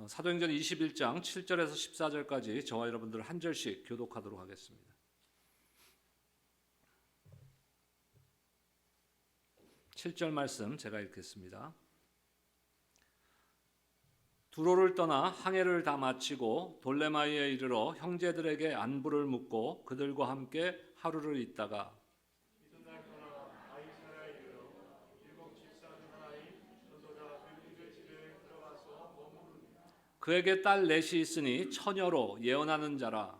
사도행전 21장 7절에서 14절까지 저와 여러분들 한 절씩 교독하도록 하겠습니다. 7절 말씀 제가 읽겠습니다. 두로를 떠나 항해를 다 마치고 돌레마이에 이르러 형제들에게 안부를 묻고 그들과 함께 하루를 있다가 그에게 딸 넷이 있으니 처녀로 예언하는 자라.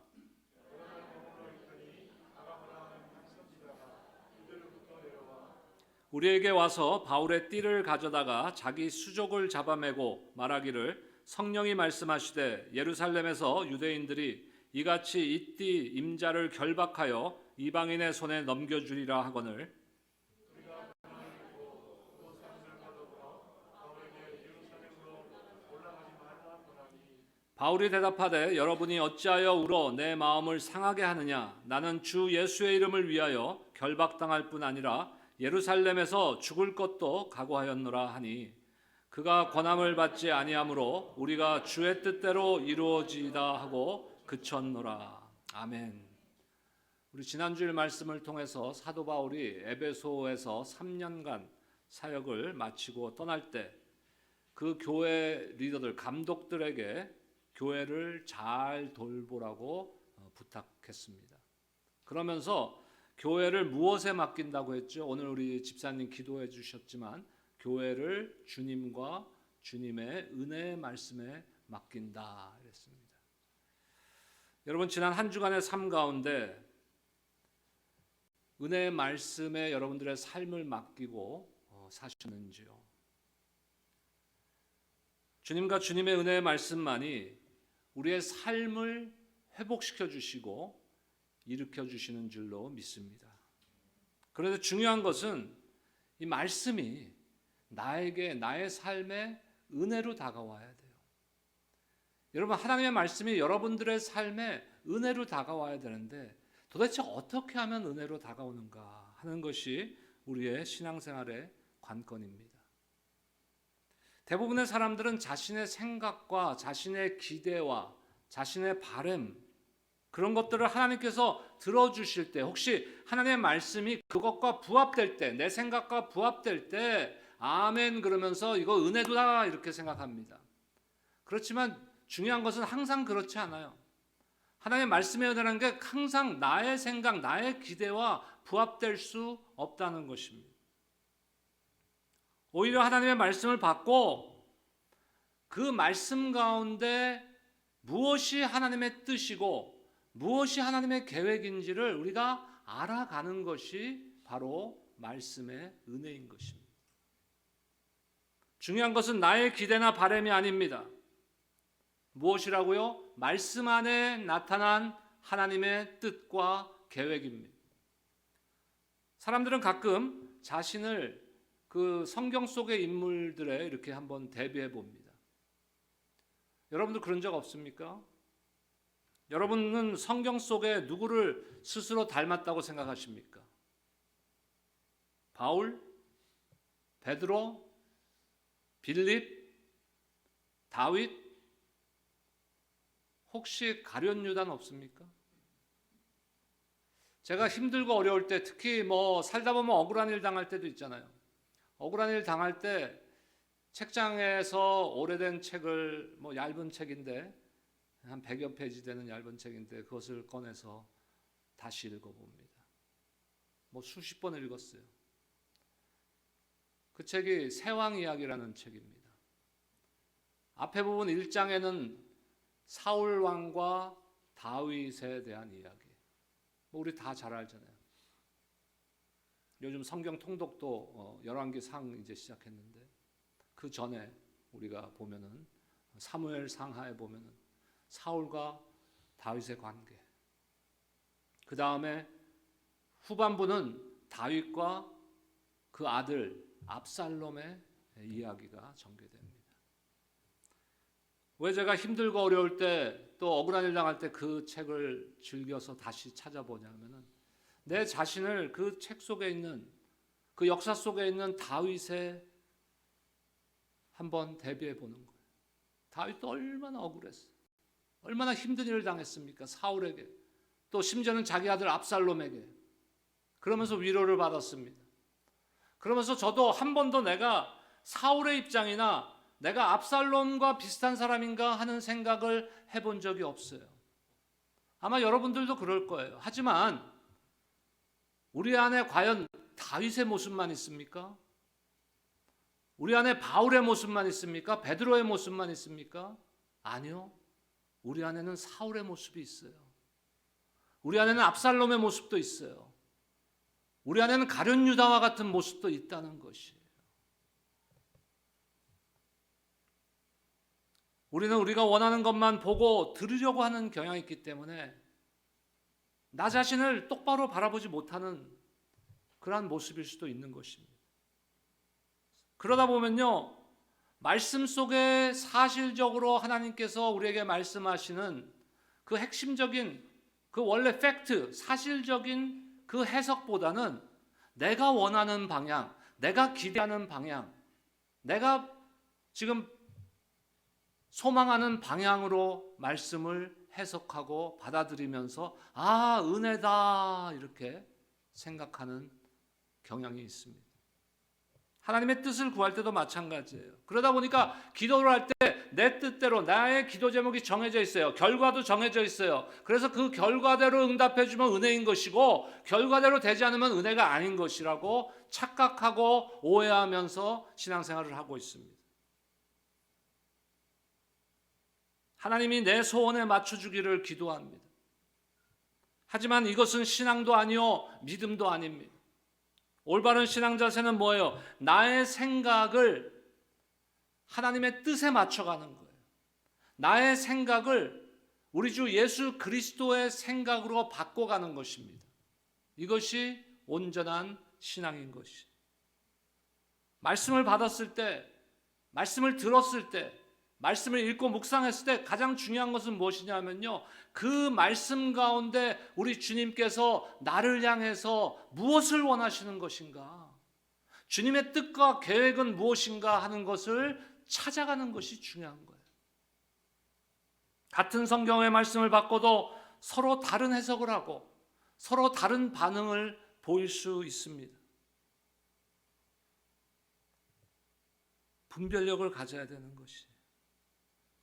우리에게 와서 바울의 띠를 가져다가 자기 수족을 잡아매고 말하기를 성령이 말씀하시되 예루살렘에서 유대인들이 이같이 이 띠 임자를 결박하여 이방인의 손에 넘겨주리라 하거늘 바울이 대답하되 여러분이 어찌하여 울어 내 마음을 상하게 하느냐. 나는 주 예수의 이름을 위하여 결박당할 뿐 아니라 예루살렘에서 죽을 것도 각오하였노라 하니 그가 권함을 받지 아니하므로 우리가 주의 뜻대로 이루어지이다 하고 그쳤노라. 아멘. 우리 지난주일 말씀을 통해서 사도 바울이 에베소에서 3년간 사역을 마치고 떠날 때 그 교회 리더들 감독들에게 교회를 잘 돌보라고 부탁했습니다. 그러면서 교회를 무엇에 맡긴다고 했죠? 오늘 우리 집사님 기도해 주셨지만 교회를 주님과 주님의 은혜의 말씀에 맡긴다 그랬습니다. 여러분 지난 한 주간의 삶 가운데 은혜의 말씀에 여러분들의 삶을 맡기고 사셨는지요? 주님과 주님의 은혜의 말씀만이 우리의 삶을 회복시켜 주시고 일으켜 주시는 줄로 믿습니다. 그런데 중요한 것은 이 말씀이 나에게 나의 삶에 은혜로 다가와야 돼요. 여러분 하나님의 말씀이 여러분들의 삶에 은혜로 다가와야 되는데 도대체 어떻게 하면 은혜로 다가오는가 하는 것이 우리의 신앙생활의 관건입니다. 대부분의 사람들은 자신의 생각과 자신의 기대와 자신의 바람 그런 것들을 하나님께서 들어주실 때 혹시 하나님의 말씀이 그것과 부합될 때 내 생각과 부합될 때 아멘 그러면서 이거 은혜도다 이렇게 생각합니다. 그렇지만 중요한 것은 항상 그렇지 않아요. 하나님의 말씀의 은혜라는 게 항상 나의 생각, 나의 기대와 부합될 수 없다는 것입니다. 오히려 하나님의 말씀을 받고 그 말씀 가운데 무엇이 하나님의 뜻이고 무엇이 하나님의 계획인지를 우리가 알아가는 것이 바로 말씀의 은혜인 것입니다. 중요한 것은 나의 기대나 바람이 아닙니다. 무엇이라고요? 말씀 안에 나타난 하나님의 뜻과 계획입니다. 사람들은 가끔 자신을 그 성경 속의 인물들에 이렇게 한번 대비해 봅니다. 여러분들 그런 적 없습니까? 여러분은 성경 속에 누구를 스스로 닮았다고 생각하십니까? 바울, 베드로, 빌립, 다윗, 혹시 가룟 유다는 없습니까? 제가 힘들고 어려울 때 특히 살다 보면 억울한 일 당할 때도 있잖아요. 억울한 일 당할 때 책장에서 오래된 책을 얇은 책인데 한 100여 페이지 되는 얇은 책인데 그것을 꺼내서 다시 읽어봅니다. 수십 번을 읽었어요. 그 책이 세왕 이야기라는 책입니다. 앞에 부분 1장에는 사울 왕과 다윗에 대한 이야기. 우리 다 잘 알잖아요. 요즘 성경 통독도 열왕기상 이제 시작했는데 그 전에 우리가 보면은 사무엘 상하에 보면은 사울과 다윗의 관계. 그 다음에 후반부는 다윗과 그 아들 압살롬의 이야기가 전개됩니다. 왜 제가 힘들고 어려울 때 또 억울한 일 당할 때 그 책을 즐겨서 다시 찾아보냐면은 내 자신을 그 책 속에 있는 그 역사 속에 있는 다윗에 한번 대비해 보는 거예요. 다윗도 얼마나 억울했어. 얼마나 힘든 일을 당했습니까? 사울에게. 또 심지어는 자기 아들 압살롬에게. 그러면서 위로를 받았습니다. 그러면서 저도 한 번도 내가 사울의 입장이나 내가 압살롬과 비슷한 사람인가 하는 생각을 해본 적이 없어요. 아마 여러분들도 그럴 거예요. 하지만 우리 안에 과연 다윗의 모습만 있습니까? 우리 안에 바울의 모습만 있습니까? 베드로의 모습만 있습니까? 아니요. 우리 안에는 사울의 모습이 있어요. 우리 안에는 압살롬의 모습도 있어요. 우리 안에는 가룟 유다와 같은 모습도 있다는 것이에요. 우리는 우리가 원하는 것만 보고 들으려고 하는 경향이 있기 때문에 나 자신을 똑바로 바라보지 못하는 그러한 모습일 수도 있는 것입니다. 그러다 보면요, 말씀 속에 사실적으로 하나님께서 우리에게 말씀하시는 그 핵심적인 그 원래 팩트, 사실적인 그 해석보다는 내가 원하는 방향, 내가 기대하는 방향, 내가 지금 소망하는 방향으로 말씀을 해석하고 받아들이면서 아, 은혜다 이렇게 생각하는 경향이 있습니다. 하나님의 뜻을 구할 때도 마찬가지예요. 그러다 보니까 기도를 할 때 내 뜻대로 나의 기도 제목이 정해져 있어요. 결과도 정해져 있어요. 그래서 그 결과대로 응답해 주면 은혜인 것이고 결과대로 되지 않으면 은혜가 아닌 것이라고 착각하고 오해하면서 신앙생활을 하고 있습니다. 하나님이 내 소원에 맞춰주기를 기도합니다. 하지만 이것은 신앙도 아니요 믿음도 아닙니다. 올바른 신앙 자세는 뭐예요? 나의 생각을 하나님의 뜻에 맞춰가는 거예요. 나의 생각을 우리 주 예수 그리스도의 생각으로 바꿔가는 것입니다. 이것이 온전한 신앙인 것이. 말씀을 받았을 때, 말씀을 들었을 때, 말씀을 읽고 묵상했을 때 가장 중요한 것은 무엇이냐면요, 그 말씀 가운데 우리 주님께서 나를 향해서 무엇을 원하시는 것인가, 주님의 뜻과 계획은 무엇인가 하는 것을 찾아가는 것이 중요한 거예요. 같은 성경의 말씀을 받고도 서로 다른 해석을 하고 서로 다른 반응을 보일 수 있습니다. 분별력을 가져야 되는 것이.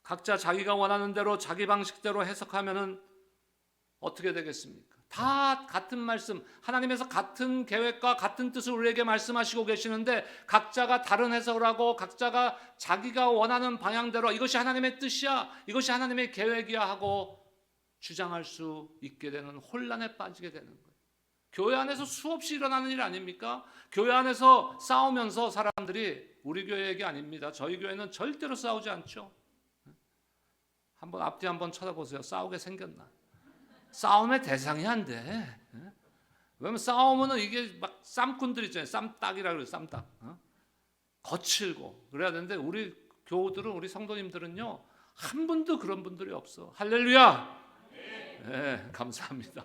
각자 자기가 원하는 대로 자기 방식대로 해석하면은 어떻게 되겠습니까? 다 같은 말씀, 하나님에서 같은 계획과 같은 뜻을 우리에게 말씀하시고 계시는데 각자가 다른 해석을 하고 각자가 자기가 원하는 방향대로 이것이 하나님의 뜻이야, 이것이 하나님의 계획이야 하고 주장할 수 있게 되는 혼란에 빠지게 되는 거예요. 교회 안에서 수없이 일어나는 일 아닙니까? 교회 안에서 싸우면서 사람들이, 우리 교회 얘기 아닙니다. 저희 교회는 절대로 싸우지 않죠. 한번 앞뒤 한번 쳐다보세요. 싸우게 생겼나? 싸움의 대상이 안 돼. 왜냐면 싸우면은 이게 막 쌈꾼들 있잖아요. 쌈딱이라 그래요. 쌈딱. 거칠고 그래야 되는데 우리 교우들은, 우리 성도님들은요, 한 분도 그런 분들이 없어. 할렐루야. 네, 감사합니다.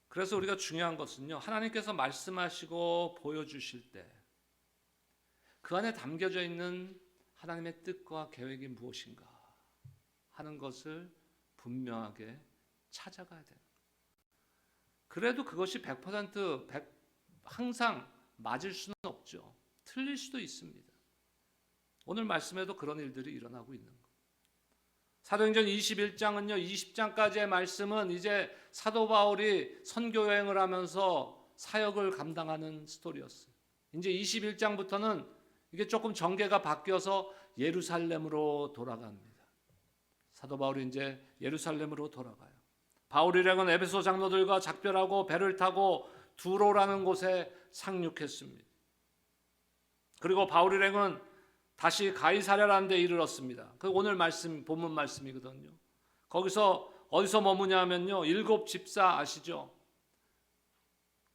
그래서 우리가 중요한 것은요, 하나님께서 말씀하시고 보여주실 때 그 안에 담겨져 있는 하나님의 뜻과 계획이 무엇인가 하는 것을 분명하게 찾아가야 돼요. 그래도 그것이 100% 항상 맞을 수는 없죠. 틀릴 수도 있습니다. 오늘 말씀에도 그런 일들이 일어나고 있는 거예요. 사도행전 21장은요, 20장까지의 말씀은 이제 사도 바울이 선교 여행을 하면서 사역을 감당하는 스토리였어요. 이제 21장부터는 이게 조금 전개가 바뀌어서 예루살렘으로 돌아갑니다. 사도 바울이 이제 예루살렘으로 돌아가요. 바울 일행은 에베소 장로들과 작별하고 배를 타고 두로라는 곳에 상륙했습니다. 그리고 바울 일행은 다시 가이사랴라는 데 이르렀습니다. 그 오늘 말씀, 본문 말씀이거든요. 거기서 어디서 머무냐면요, 7 집사 아시죠?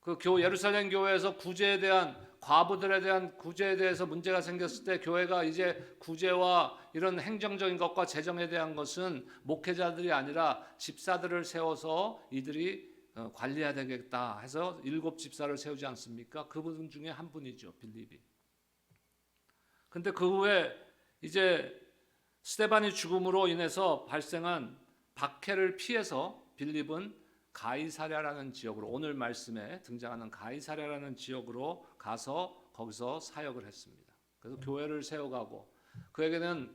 그 예루살렘 교회에서 구제에 대한, 과부들에 대한 구제에 대해서 문제가 생겼을 때 교회가 이제 구제와 이런 행정적인 것과 재정에 대한 것은 목회자들이 아니라 집사들을 세워서 이들이 관리해야 되겠다 해서 7 집사를 세우지 않습니까? 그분 중에 한 분이죠, 빌립이. 근데 그 후에 이제 스데반이 죽음으로 인해서 발생한 박해를 피해서 빌립은 가이사랴라는 지역으로, 오늘 말씀에 등장하는 가이사랴라는 지역으로 가서 거기서 사역을 했습니다. 그래서 교회를 세워가고, 그에게는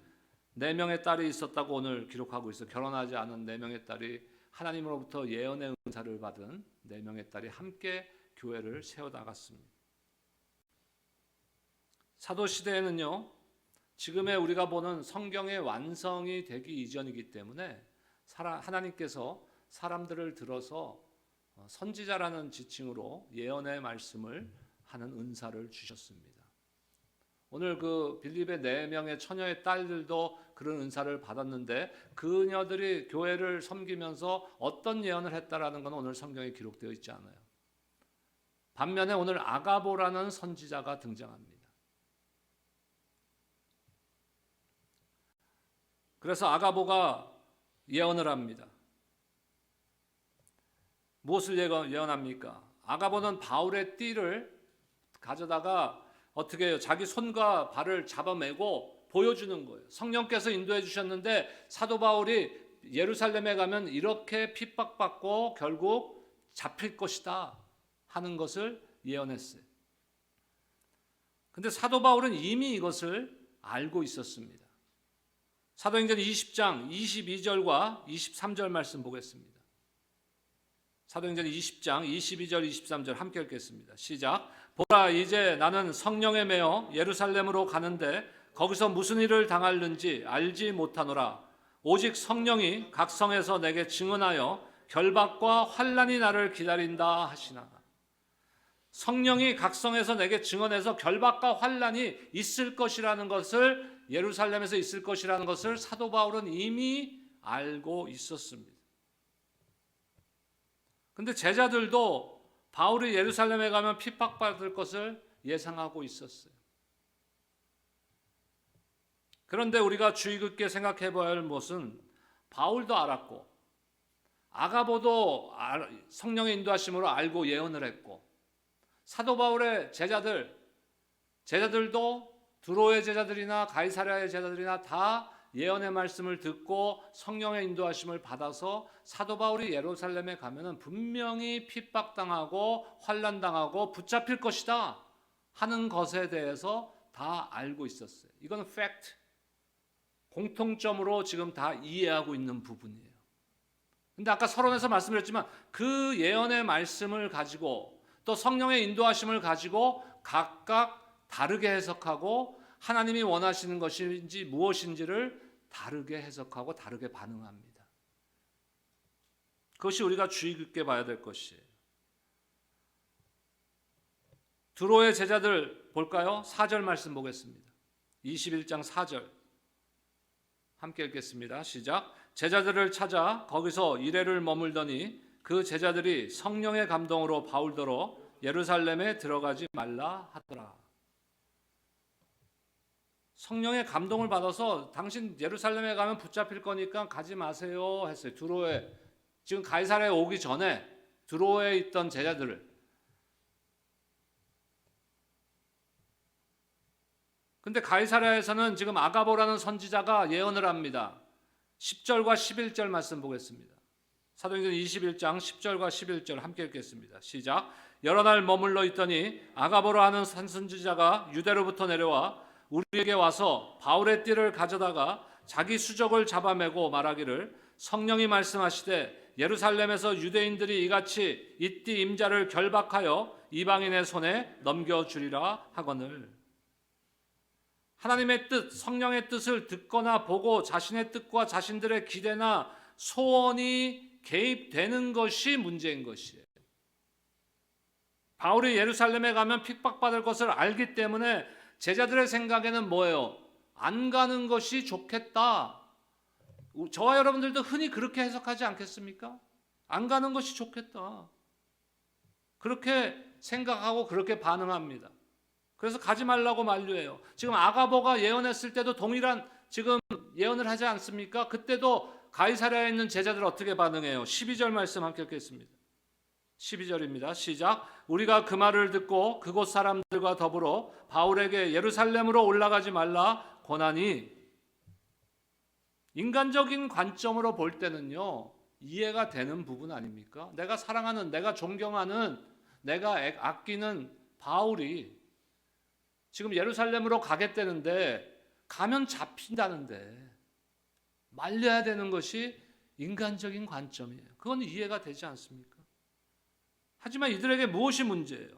4명의 딸이 있었다고 오늘 기록하고 있어. 결혼하지 않은 4명의 딸이 하나님으로부터 예언의 은사를 받은 4명의 딸이 함께 교회를 세워나갔습니다. 사도시대에는요, 지금의 우리가 보는 성경의 완성이 되기 이전이기 때문에 하나님께서 사람들을 들어서 선지자라는 지칭으로 예언의 말씀을 하는 은사를 주셨습니다. 오늘 그 빌립의 4명의 처녀의 딸들도 그런 은사를 받았는데, 그녀들이 교회를 섬기면서 어떤 예언을 했다라는 건 오늘 성경에 기록되어 있지 않아요. 반면에 오늘 아가보라는 선지자가 등장합니다. 그래서 아가보가 예언을 합니다. 무엇을 예언합니까? 아가보는 바울의 띠를 가져다가 어떻게 해요? 자기 손과 발을 잡아매고 보여주는 거예요. 성령께서 인도해 주셨는데 사도 바울이 예루살렘에 가면 이렇게 핍박받고 결국 잡힐 것이다 하는 것을 예언했어요. 근데 사도 바울은 이미 이것을 알고 있었습니다. 사도행전 20장 22절과 23절 말씀 보겠습니다. 사도행전 20장 22절 23절 함께 읽겠습니다. 시작. 보라, 이제 나는 성령에 매여 예루살렘으로 가는데 거기서 무슨 일을 당할는지 알지 못하노라. 오직 성령이 각 성에서 내게 증언하여 결박과 환난이 나를 기다린다 하시나. 성령이 각 성에서 내게 증언해서 결박과 환난이 있을 것이라는 것을, 예루살렘에서 있을 것이라는 것을 사도 바울은 이미 알고 있었습니다. 근데 제자들도 바울이 예루살렘에 가면 핍박받을 것을 예상하고 있었어요. 그런데 우리가 주의 깊게 생각해 봐야 할 것은, 바울도 알았고 아가보도 성령의 인도하심으로 알고 예언을 했고, 사도 바울의 제자들도 두로의 제자들이나 가이사랴의 제자들이나 다 예언의 말씀을 듣고 성령의 인도하심을 받아서 사도 바울이 예루살렘에 가면은 분명히 핍박당하고 환난당하고 붙잡힐 것이다 하는 것에 대해서 다 알고 있었어요. 이건 팩트, 공통점으로 지금 다 이해하고 있는 부분이에요. 근데 아까 서론에서 말씀드렸지만 그 예언의 말씀을 가지고 또 성령의 인도하심을 가지고 각각 다르게 해석하고 하나님이 원하시는 것인지 무엇인지를 다르게 해석하고 다르게 반응합니다. 그것이 우리가 주의 깊게 봐야 될 것이에요. 두로의 제자들 볼까요? 4절 말씀 보겠습니다. 21장 4절 함께 읽겠습니다. 시작. 제자들을 찾아 거기서 이레를 머물더니 그 제자들이 성령의 감동으로 바울더러 예루살렘에 들어가지 말라 하더라. 성령의 감동을 받아서 당신 예루살렘에 가면 붙잡힐 거니까 가지 마세요 했어요. 두로에, 지금 가이사랴에 오기 전에 두로에 있던 제자들을. 근데 가이사랴에서는 지금 아가보라는 선지자가 예언을 합니다. 10절과 11절 말씀 보겠습니다. 사도행전 21장 10절과 11절 함께 읽겠습니다. 시작. 여러 날 머물러 있더니 아가보라 하는 선지자가 유대로부터 내려와 우리에게 와서 바울의 띠를 가져다가 자기 수족을 잡아매고 말하기를, 성령이 말씀하시되 예루살렘에서 유대인들이 이같이 이 띠 임자를 결박하여 이방인의 손에 넘겨주리라 하거늘. 하나님의 뜻, 성령의 뜻을 듣거나 보고 자신의 뜻과 자신들의 기대나 소원이 개입되는 것이 문제인 것이에요. 바울이 예루살렘에 가면 핍박받을 것을 알기 때문에 제자들의 생각에는 뭐예요? 안 가는 것이 좋겠다. 저와 여러분들도 흔히 그렇게 해석하지 않겠습니까? 안 가는 것이 좋겠다. 그렇게 생각하고 그렇게 반응합니다. 그래서 가지 말라고 만류해요. 지금 아가보가 예언했을 때도 동일한 지금 예언을 하지 않습니까? 그때도 가이사랴에 있는 제자들 어떻게 반응해요? 12절 말씀 함께 읽겠습니다. 12절입니다. 시작. 우리가 그 말을 듣고 그곳 사람들과 더불어 바울에게 예루살렘으로 올라가지 말라 권하니, 인간적인 관점으로 볼 때는요, 이해가 되는 부분 아닙니까? 내가 사랑하는, 내가 존경하는, 내가 아끼는 바울이 지금 예루살렘으로 가겠다는데, 가면 잡힌다는데 말려야 되는 것이 인간적인 관점이에요. 그건 이해가 되지 않습니까? 하지만 이들에게 무엇이 문제예요?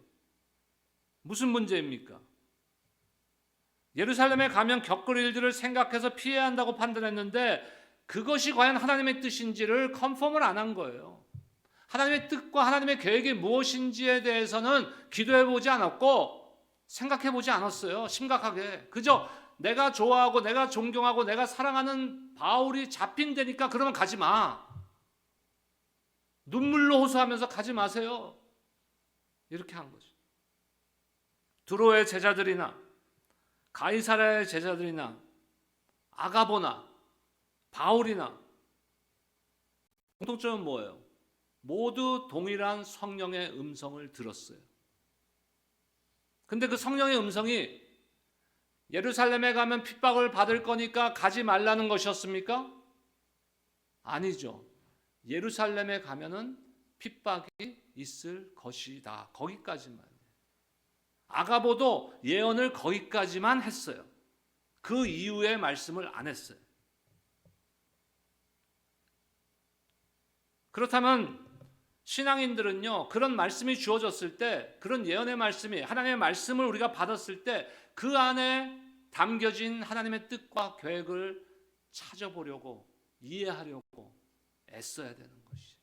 무슨 문제입니까? 예루살렘에 가면 겪을 일들을 생각해서 피해야 한다고 판단했는데, 그것이 과연 하나님의 뜻인지를 컨펌을 안 한 거예요. 하나님의 뜻과 하나님의 계획이 무엇인지에 대해서는 기도해 보지 않았고 생각해 보지 않았어요. 심각하게. 그저 내가 좋아하고 내가 존경하고 내가 사랑하는 바울이 잡힌다니까 그러면 가지 마. 눈물로 호소하면서 가지 마세요. 이렇게 한 거죠. 두로의 제자들이나 가이사랴의 제자들이나 아가보나 바울이나 공통점은 뭐예요? 모두 동일한 성령의 음성을 들었어요. 근데 그 성령의 음성이 예루살렘에 가면 핍박을 받을 거니까 가지 말라는 것이었습니까? 아니죠. 예루살렘에 가면은 핍박이 있을 것이다. 거기까지만. 아가보도 예언을 거기까지만 했어요. 그 이후의 말씀을 안 했어요. 그렇다면 신앙인들은요, 그런 말씀이 주어졌을 때, 그런 예언의 말씀이, 하나님의 말씀을 우리가 받았을 때 그 안에 담겨진 하나님의 뜻과 계획을 찾아보려고, 이해하려고 애써야 되는 것이.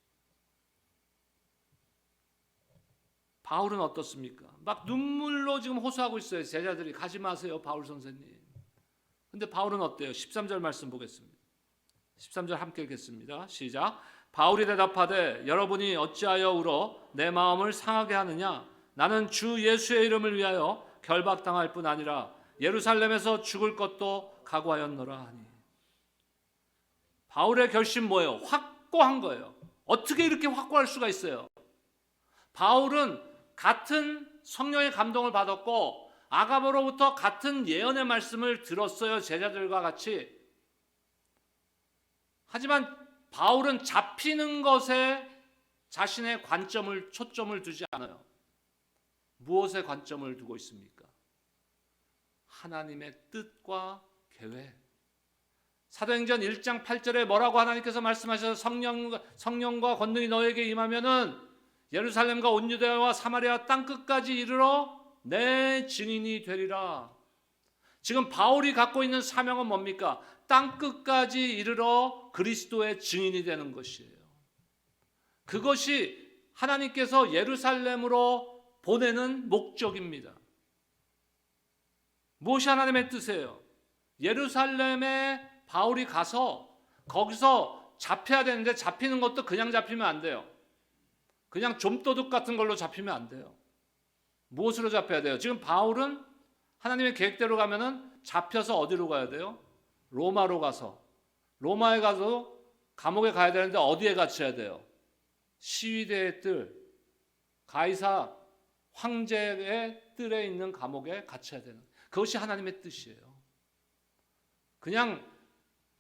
바울은 어떻습니까? 막 눈물로 지금 호소하고 있어요. 제자들이 가지 마세요, 바울 선생님. 근데 바울은 어때요? 13절 말씀 보겠습니다. 13절 함께 읽겠습니다. 시작. 바울이 대답하되 여러분이 어찌하여 울어 내 마음을 상하게 하느냐? 나는 주 예수의 이름을 위하여 결박당할 뿐 아니라 예루살렘에서 죽을 것도 각오하였노라 하니. 바울의 결심 뭐예요? 확고한 거예요. 어떻게 이렇게 확고할 수가 있어요? 바울은 같은 성령의 감동을 받았고 아가보로부터 같은 예언의 말씀을 들었어요. 제자들과 같이. 하지만 바울은 잡히는 것에 자신의 관점을, 초점을 두지 않아요. 무엇에 관점을 두고 있습니까? 하나님의 뜻과 계획. 사도행전 1장 8절에 뭐라고 하나님께서 말씀하셔서 성령과 권능이 너에게 임하면은 예루살렘과 온 유대와 사마리아 땅끝까지 이르러 내 증인이 되리라. 지금 바울이 갖고 있는 사명은 뭡니까? 땅끝까지 이르러 그리스도의 증인이 되는 것이에요. 그것이 하나님께서 예루살렘으로 보내는 목적입니다. 무엇이 하나님의 뜻이에요? 예루살렘에 바울이 가서 거기서 잡혀야 되는데 잡히는 것도 그냥 잡히면 안 돼요. 그냥 좀도둑 같은 걸로 잡히면 안 돼요. 무엇으로 잡혀야 돼요? 지금 바울은 하나님의 계획대로 가면은 잡혀서 어디로 가야 돼요? 로마로 가서, 로마에 가서 감옥에 가야 되는데 어디에 갇혀야 돼요? 시위대의 뜰, 가이사 황제의 뜰에 있는 감옥에 갇혀야 되는, 그것이 하나님의 뜻이에요. 그냥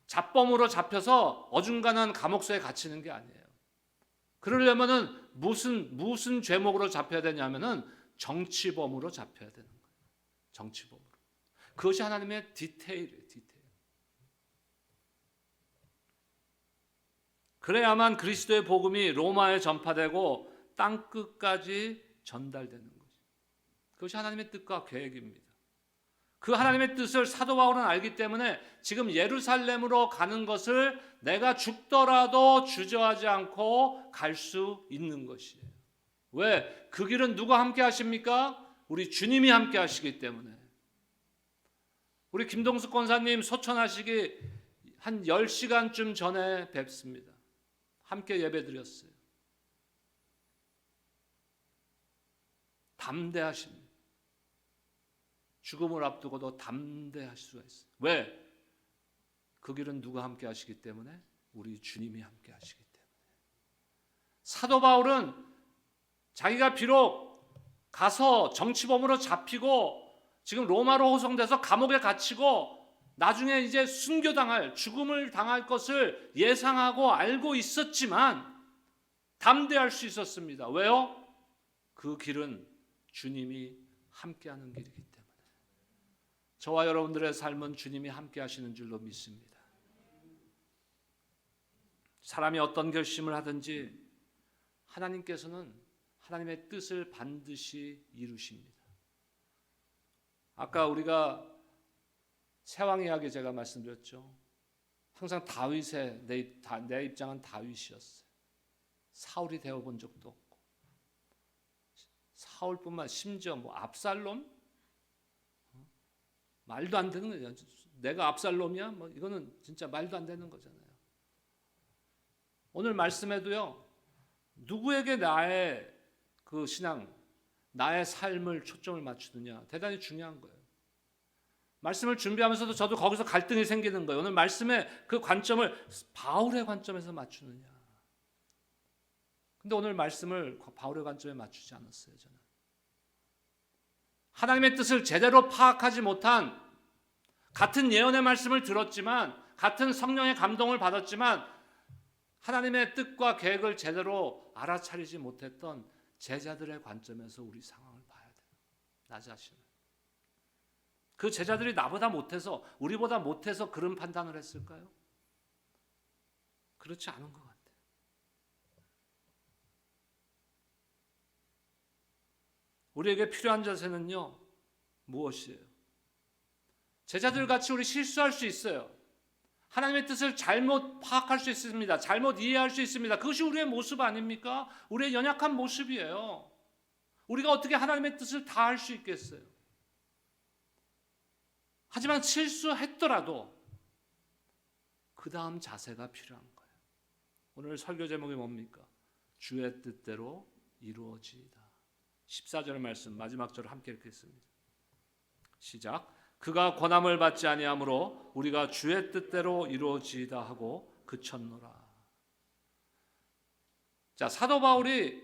잡범으로 잡혀서 어중간한 감옥소에 갇히는 게 아니에요. 그러려면은 무슨 죄목으로 잡혀야 되냐면은 정치범으로 잡혀야 되는 거예요. 정치범으로. 그것이 하나님의 디테일이에요. 디테일. 그래야만 그리스도의 복음이 로마에 전파되고 땅 끝까지 전달되는 거죠. 그것이 하나님의 뜻과 계획입니다. 그 하나님의 뜻을 사도 바울은 알기 때문에 지금 예루살렘으로 가는 것을 내가 죽더라도 주저하지 않고 갈 수 있는 것이에요. 왜? 그 길은 누가 함께 하십니까? 우리 주님이 함께 하시기 때문에. 우리 김동숙 권사님 소천하시기 한 10시간쯤 전에 뵙습니다. 함께 예배드렸어요. 담대하십니다. 죽음을 앞두고도 담대할 수가 있어요. 왜? 그 길은 누가 함께 하시기 때문에? 우리 주님이 함께 하시기 때문에. 사도 바울은 자기가 비록 가서 정치범으로 잡히고 지금 로마로 호송돼서 감옥에 갇히고 나중에 이제 순교당할, 죽음을 당할 것을 예상하고 알고 있었지만 담대할 수 있었습니다. 왜요? 그 길은 주님이 함께하는 길이기 때문에. 저와 여러분들의 삶은 주님이 함께하시는 줄로 믿습니다. 사람이 어떤 결심을 하든지 하나님께서는 하나님의 뜻을 반드시 이루십니다. 아까 우리가 세왕 이야기 제가 말씀드렸죠. 항상 다윗의 내 입장은 다윗이었어요. 사울이 되어본 적도 없고, 사울뿐만 심지어 압살롬? 말도 안 되는 거죠. 내가 압살롬이야? 이거는 진짜 말도 안 되는 거잖아요. 오늘 말씀에도요, 누구에게 나의 그 신앙, 나의 삶을 초점을 맞추느냐 대단히 중요한 거예요. 말씀을 준비하면서도 저도 거기서 갈등이 생기는 거예요. 오늘 말씀의 그 관점을 바울의 관점에서 맞추느냐. 근데 오늘 말씀을 바울의 관점에 맞추지 않았어요. 저는 하나님의 뜻을 제대로 파악하지 못한, 같은 예언의 말씀을 들었지만, 같은 성령의 감동을 받았지만 하나님의 뜻과 계획을 제대로 알아차리지 못했던 제자들의 관점에서 우리 상황을 봐야 돼요. 나 자신을. 그 제자들이 나보다 못해서, 우리보다 못해서 그런 판단을 했을까요? 그렇지 않은 것 같아요. 우리에게 필요한 자세는요, 무엇이에요? 제자들 같이 우리 실수할 수 있어요. 하나님의 뜻을 잘못 파악할 수 있습니다. 잘못 이해할 수 있습니다. 그것이 우리의 모습 아닙니까? 우리의 연약한 모습이에요. 우리가 어떻게 하나님의 뜻을 다 할 수 있겠어요? 하지만 실수했더라도 그 다음 자세가 필요한 거예요. 오늘 설교 제목이 뭡니까? 주의 뜻대로 이루어지이다. 14절 말씀 마지막 절을 함께 읽겠습니다. 시작. 그가 권함을 받지 아니하므로 우리가 주의 뜻대로 이루어지이다 하고 그쳤노라. 자, 사도 바울이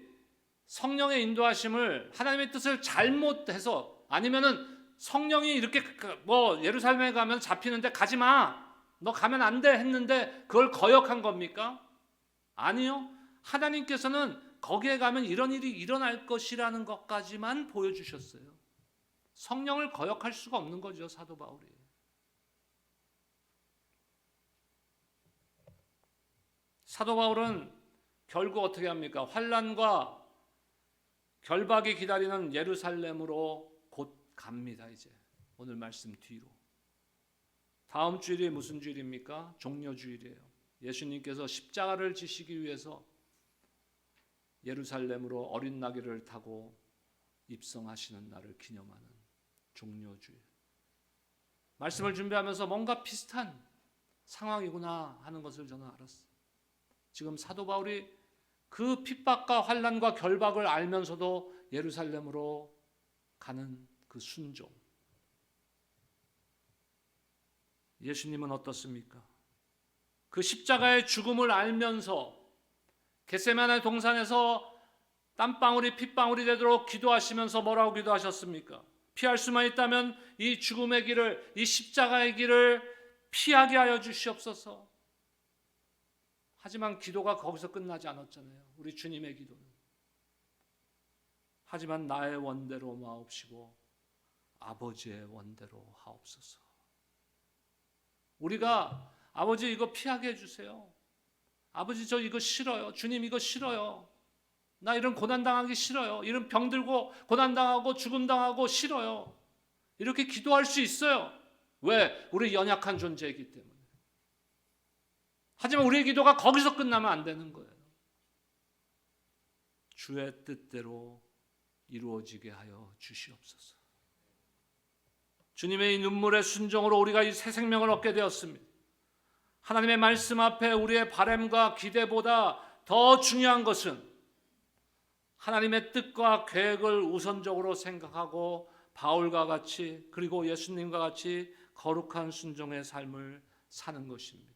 성령의 인도하심을, 하나님의 뜻을 잘못해서, 아니면은 성령이 이렇게 예루살렘에 가면 잡히는데 가지 마, 너 가면 안 돼 했는데 그걸 거역한 겁니까? 아니요. 하나님께서는 거기에 가면 이런 일이 일어날 것이라는 것까지만 보여주셨어요. 성령을 거역할 수가 없는 거죠, 사도 바울이. 사도 바울은 결국 어떻게 합니까? 환난과 결박이 기다리는 예루살렘으로 곧 갑니다. 이제 오늘 말씀 뒤로. 다음 주일이 무슨 주일입니까? 종려주일이에요. 예수님께서 십자가를 지시기 위해서 예루살렘으로 어린 나귀를 타고 입성하시는 날을 기념하는 종려주일. 말씀을 준비하면서 뭔가 비슷한 상황이구나 하는 것을 저는 알았어요. 지금 사도 바울이 그 핍박과 환난과 결박을 알면서도 예루살렘으로 가는 그 순종. 예수님은 어떻습니까? 그 십자가의 죽음을 알면서 겟세마네 동산에서 땀방울이 핏방울이 되도록 기도하시면서 뭐라고 기도하셨습니까? 피할 수만 있다면 이 죽음의 길을, 이 십자가의 길을 피하게 하여 주시옵소서. 하지만 기도가 거기서 끝나지 않았잖아요. 우리 주님의 기도는. 하지만 나의 원대로 마옵시고 아버지의 원대로 하옵소서. 우리가 아버지 이거 피하게 해주세요. 아버지 저 이거 싫어요. 주님 이거 싫어요. 나 이런 고난당하기 싫어요. 이런 병들고 고난당하고 죽음당하고 싫어요. 이렇게 기도할 수 있어요. 왜? 우리 연약한 존재이기 때문에. 하지만 우리의 기도가 거기서 끝나면 안 되는 거예요. 주의 뜻대로 이루어지게 하여 주시옵소서. 주님의 이 눈물의 순종으로 우리가 이 새 생명을 얻게 되었습니다. 하나님의 말씀 앞에 우리의 바람과 기대보다 더 중요한 것은 하나님의 뜻과 계획을 우선적으로 생각하고 바울과 같이, 그리고 예수님과 같이 거룩한 순종의 삶을 사는 것입니다.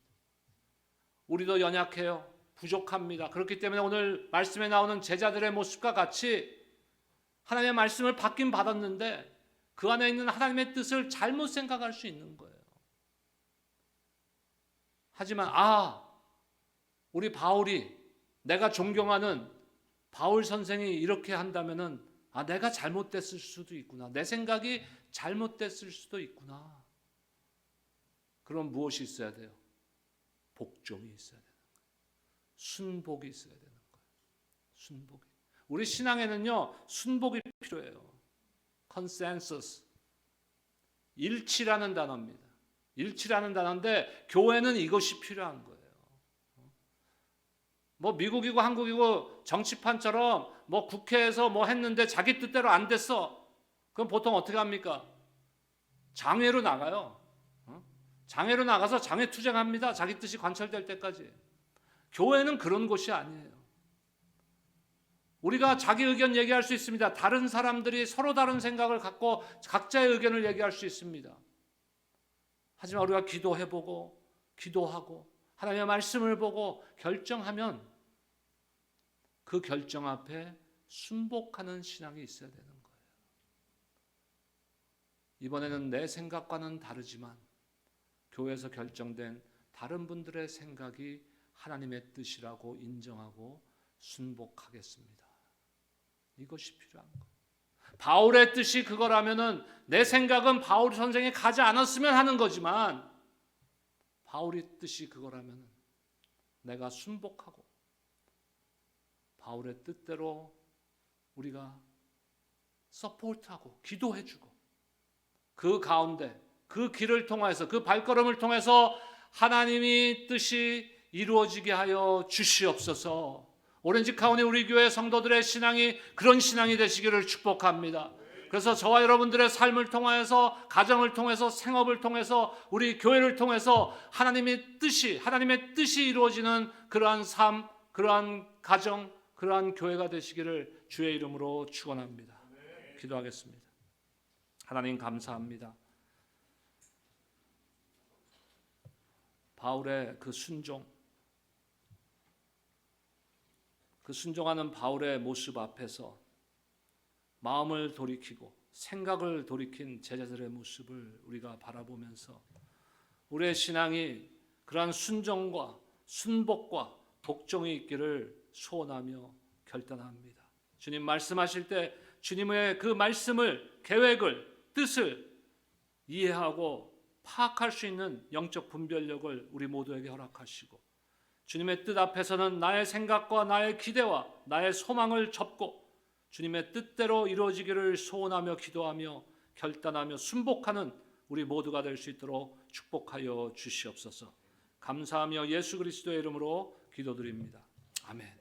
우리도 연약해요. 부족합니다. 그렇기 때문에 오늘 말씀에 나오는 제자들의 모습과 같이 하나님의 말씀을 받긴 받았는데 그 안에 있는 하나님의 뜻을 잘못 생각할 수 있는 거예요. 하지만 우리 바울이, 내가 존경하는 바울 선생이 이렇게 한다면은 내가 잘못됐을 수도 있구나. 내 생각이 잘못됐을 수도 있구나. 그럼 무엇이 있어야 돼요? 복종이 있어야 되는 거예요. 순복이 있어야 되는 거예요. 순복이. 우리 신앙에는요, 순복이 필요해요. 컨센서스. 일치라는 단어입니다. 일치라는 단어인데 교회는 이것이 필요한 거예요. 뭐 미국이고 한국이고 정치판처럼 뭐 국회에서 뭐 했는데 자기 뜻대로 안 됐어. 그럼 보통 어떻게 합니까? 장외로 나가요. 장외로 나가서 장외 투쟁합니다. 자기 뜻이 관철될 때까지. 교회는 그런 곳이 아니에요. 우리가 자기 의견 얘기할 수 있습니다. 다른 사람들이 서로 다른 생각을 갖고 각자의 의견을 얘기할 수 있습니다. 하지만 우리가 기도해보고 기도하고 하나님의 말씀을 보고 결정하면 그 결정 앞에 순복하는 신앙이 있어야 되는 거예요. 이번에는 내 생각과는 다르지만 교회에서 결정된 다른 분들의 생각이 하나님의 뜻이라고 인정하고 순복하겠습니다. 이것이 필요한 거예요. 바울의 뜻이 그거라면은 내 생각은 바울 선생이 가지 않았으면 하는 거지만 바울의 뜻이 그거라면 내가 순복하고 바울의 뜻대로 우리가 서포트하고 기도해주고 그 가운데 그 길을 통해서 그 발걸음을 통해서 하나님이 뜻이 이루어지게 하여 주시옵소서. 오렌지 카운티 우리 교회 성도들의 신앙이 그런 신앙이 되시기를 축복합니다. 그래서 저와 여러분들의 삶을 통해서 가정을 통해서 생업을 통해서 우리 교회를 통해서 하나님의 뜻이 이루어지는 그러한 삶, 그러한 가정, 그러한 교회가 되시기를 주의 이름으로 축원합니다. 기도하겠습니다. 하나님 감사합니다. 바울의 그 순종하는 바울의 모습 앞에서 마음을 돌이키고 생각을 돌이킨 제자들의 모습을 우리가 바라보면서 우리의 신앙이 그러한 순종과 순복과 복종이 있기를 소원하며 결단합니다. 주님 말씀하실 때 주님의 그 말씀을, 계획을, 뜻을 이해하고 파악할 수 있는 영적 분별력을 우리 모두에게 허락하시고 주님의 뜻 앞에서는 나의 생각과 나의 기대와 나의 소망을 접고 주님의 뜻대로 이루어지기를 소원하며 기도하며 결단하며 순복하는 우리 모두가 될 수 있도록 축복하여 주시옵소서. 감사하며 예수 그리스도의 이름으로 기도드립니다. 아멘.